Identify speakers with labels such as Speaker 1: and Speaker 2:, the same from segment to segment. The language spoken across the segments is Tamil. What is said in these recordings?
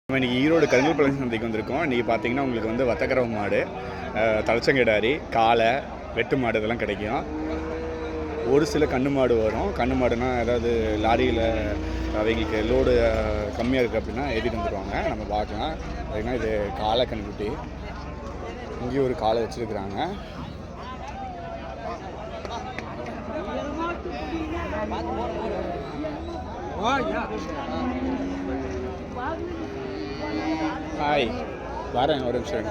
Speaker 1: நம்ம இன்றைக்கி ஈரோடு கருங்கல்பாளையம் சந்தைக்கு வந்திருக்கோம். இன்றைக்கி பார்த்தீங்கன்னா உங்களுக்கு வந்து வத்தக்கறவை மாடு, தலைச்சங்கிடாரி, காளை, வெட்டு மாடு இதெல்லாம் கிடைக்கும். ஒரு சில கண்ணு மாடு வரும். கண்ணு மாடுனா ஏதாவது லாரியில் அவங்களுக்கு லோடு கம்மியாக இருக்குது அப்படின்னா ஏற்றிட்டு வந்துடுவாங்க. நம்ம பார்க்கலாம். அதுனா இது காளை கண்ணுக்குட்டி. இங்கேயும் ஒரு காளை வச்சுருக்குறாங்க. ஹாய், வரேன் ஒரு நிமிஷம்.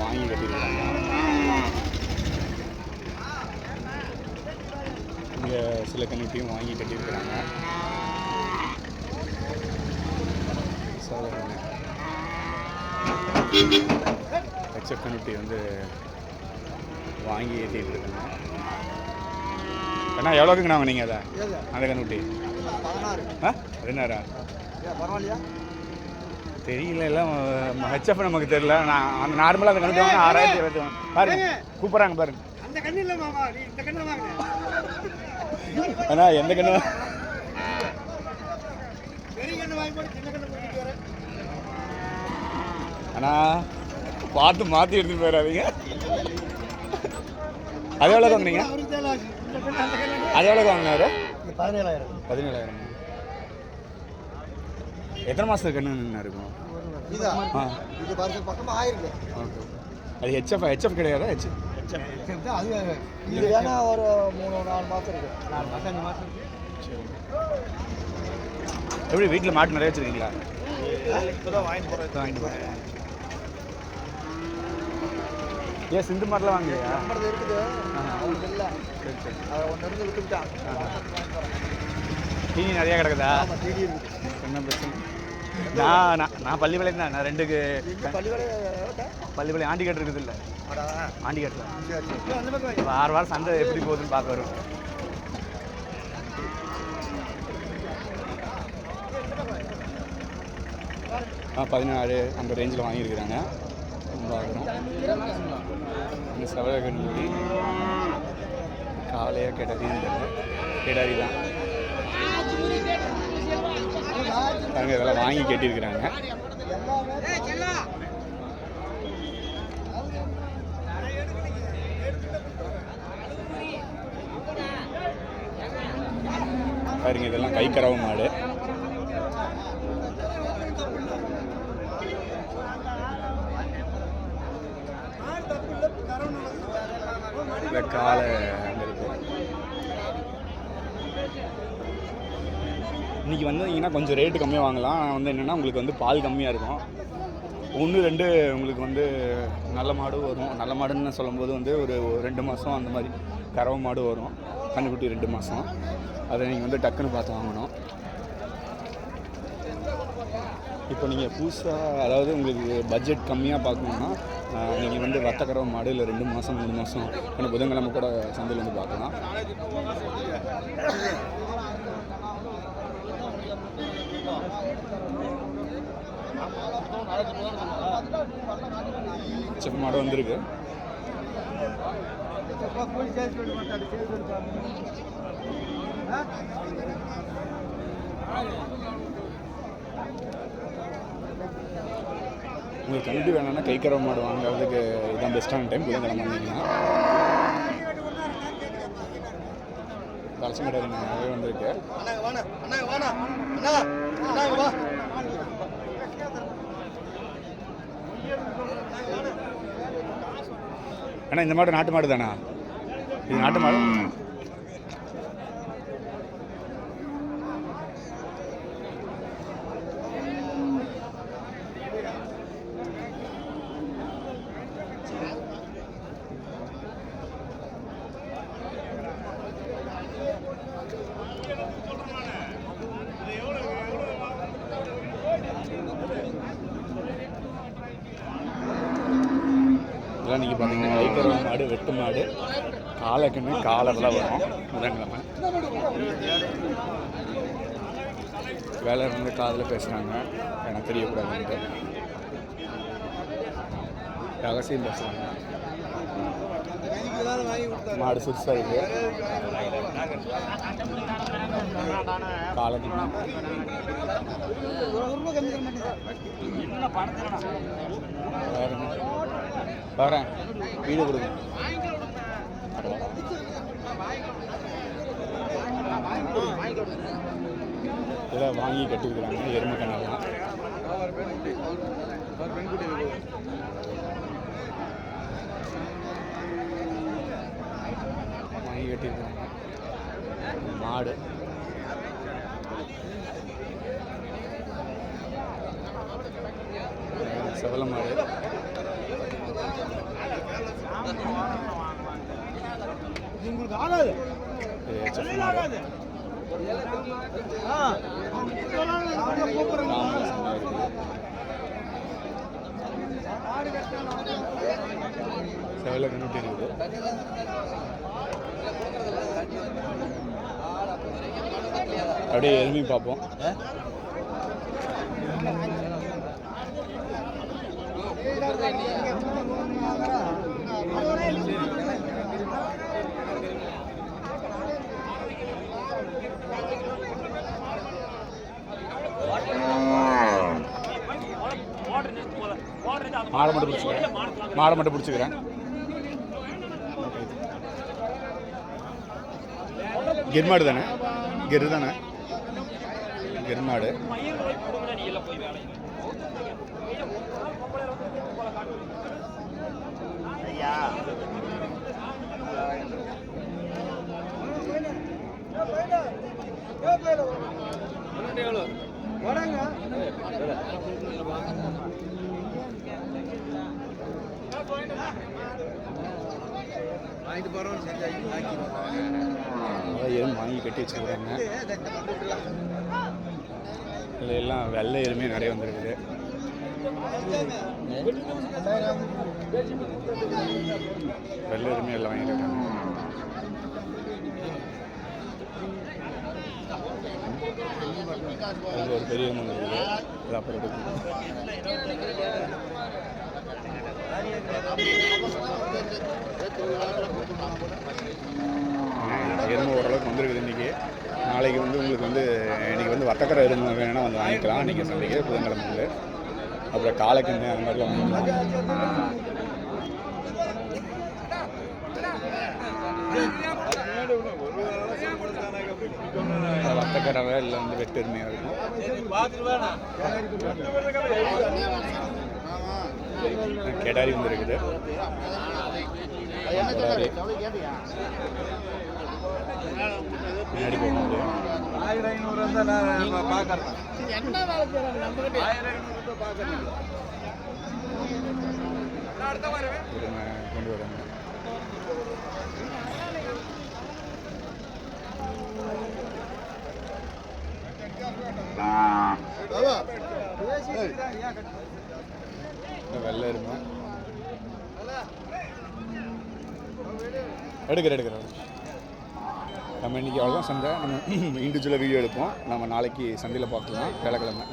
Speaker 1: வாங்கி கட்டியிருக்காங்க. இங்கே சில கண்ணுட்டியும் வாங்கி கட்டியிருக்கிறாங்க. ஹெச்எஃப் கண்ணுட்டி வந்து வாங்கி ஏற்றிட்டு இருக்காங்க. ஏன்னா எவ்வளோக்குங்கண்ணா வாங்கினீங்க அதை அந்த கண்ணுட்டி? 16
Speaker 2: பரவாயில்லையா
Speaker 1: தெரியல. எல்லாம் ஹெச்எஃப் நமக்கு தெரியல. நான் அந்த நார்மலாக அந்த கணக்கு வாங்க 6000 பாருங்க, கூப்பிட்றாங்க பாருங்க.
Speaker 2: அந்த கண்ணு இல்லை மாமா, நீ இந்த கண்ணு வாங்க.
Speaker 1: அண்ணா எந்த கண்ணு?
Speaker 2: பெரிய கண்ணு வாங்கி போட்டு சின்ன கண்ணு போட்டுட்டு வரேன்.
Speaker 1: அண்ணா பார்த்து மாற்றி எடுத்துட்டு போயிடாதீங்க. அது எவ்வளோ வாங்கினீங்க? அது எவ்வளோ வாங்கினாரு? 17,000. எத்தனை மாதத்துக்கு கண்ணு இருக்கும்?
Speaker 2: இது வருஷம் பக்கமாக ஆயிருக்கு.
Speaker 1: ஓகே, அது ஹெச்எஃப் கிடையாதா?
Speaker 2: ஹெச்எஃப் தான். அது இது வேணா ஒரு 3-4 மாதம் இருக்கு. 4 மாதம் 5 மாதம் இருக்கு.
Speaker 1: எப்படி வீட்டில் மாட்டு நிறைய வச்சுருக்கீங்களா?
Speaker 2: இப்போ தான் வாங்கிட்டு போகிறேன்.
Speaker 1: ஏன் சிந்து மாடெலாம் வாங்கலையா?
Speaker 2: நம்மளது இருக்குது, அவங்களுக்கு இல்லை.
Speaker 1: சரி
Speaker 2: அதை ஒன்று இருந்து விட்டுக்கிட்டான்.
Speaker 1: தீனி நிறையா கிடக்குதா?
Speaker 2: டிடி இருக்குது.
Speaker 1: என்ன பிரச்சனை? நான் பள்ளிப்பாளையம் தான். நான் 2க்கு பள்ளிப்பாளையம் ஆண்டிகேட் இருக்குது. இல்லை ஆண்டிகேட்டில் 6 வாரம் சந்தை எப்படி போகுதுன்னு பார்க்க வரும். 16 அந்த ரேஞ்சில் வாங்கியிருக்கிறாங்க. பார்க்குறோம். இந்த செவலகன்மூடி காலையாக கேடாரி தான் பாருங்க. இதெல்லாம் வாங்கி கட்டியிருக்கிறாங்க. பாருங்க, இதெல்லாம் கைக்கறவை மாடு. இந்த காலை இன்றைக்கி வந்தீங்கன்னா கொஞ்சம் ரேட்டு கம்மியாக வாங்கலாம். வந்து என்னென்னா உங்களுக்கு வந்து பால் கம்மியாக இருக்கும். 1-2 உங்களுக்கு வந்து நல்ல மாடு வரும். நல்ல மாடுன்னு சொல்லும்போது வந்து ஒரு 2 மாதம் அந்த மாதிரி கறவை மாடு வரும். கண்ணுக்குட்டி 2 மாதம். அதை நீங்கள் வந்து டக்குன்னு பார்த்து வாங்கணும். இப்போ நீங்கள் புதுசாக அதாவது உங்களுக்கு பட்ஜெட் கம்மியாக பார்க்கணுன்னா நீங்கள் வந்து வத்தக்கறவை மாடு இல்லை 2 மாதம் 3 மாதம் ஆனால் புதன்கிழமை கூட சந்தையில் வந்து பார்க்கலாம். செப் மாடு வந்திருக்கு. உங்களுக்கு கண்ணுட்டி வேணும்னா கைக்கறவை மாடு வாங்குறதுக்கு இதுதான் பெஸ்ட்டான டைம். புதன்கிழமை வந்தீங்கன்னா தலைச்சம் கிடையாது. நிறைய வந்திருக்கு. அண்ணா இந்த மாடு நாட்டு மாடு தானா? இது நாட்டு மாடு. பார்த்தீங்கன்னா கைக்கறவை மாடு, வெட்டு மாடு, காலக்கண்ணு, காலரெல்லாம் வரும் புதன்கிழமை. வேலை வந்து காதில் பேசுகிறாங்க, எனக்கு தெரியக்கூடாதுன்ட்டு ரகசியம் பேசுகிறாங்க. மாடு சுறுசாக இருக்குது. காலக்கண்ணு வரேன் வீடு கொடுங்க. இதெல்லாம் வாங்கி கட்டிருக்கிறாங்க எருமை கண்ணெல்லாம். வாங்கி கட்டிருக்கிறாங்க. மாடு செவல மாடு,
Speaker 2: உங்களுக்கு ஆகாது
Speaker 1: செஃப் மாடு, செவல கண்ணுட்டி இருக்குது. அப்படியே எருமையும் பார்ப்போம். மாடை மட்டும் பிடிச்சிக்கிறேன், மாடை மட்டும் பிடிச்சிக்கிறேன். கெர்மாடு தானே, கெரு தானே, கெர்மாடு. எருமை வாங்கி கட்டி வச்சுருக்காங்க. இதில் எல்லாம் வெள்ளை எருமையே நிறைய வந்துருக்குது. வெள்ளை எருமையை எல்லாம் வாங்கியிருக்காங்க. அது ஒரு பெரிய மண் இருக்குது, அது அப்புறம் எடுக்கும். எருமை ஓரளவுக்கு வந்துருக்குது இன்றைக்கி. நாளைக்கு வந்து உங்களுக்கு வந்து இன்றைக்கி வந்து வத்தக்கரை எருமை வேணால் வந்து வாங்கிக்கலாம் இன்றைக்கி சந்தைக்கு புதன்கிழமை வந்து. அப்புறம் காலக்கண்ணு அந்த மாதிரிலாம் வாங்கிக்கலாம். வத்தக்கரை இல்லை வந்து வெட்டு எருமையாக இருக்கும். கெடாரி வந்துருக்குது. பின்னாடி போக முடியும்.
Speaker 2: 1500 நான் பார்க்குறேன்.
Speaker 1: கொண்டு வராங்க. வெள்ளை எருமை எடுக்கிறேன். நம்ம இன்றைக்கி அவ்வளோதான் சந்தை. நம்ம இண்டிவிஜுவலாக வீடியோ எடுப்போம். நம்ம நாளைக்கு சந்தையில் பார்க்கலாம், வியாழக்கிழமை.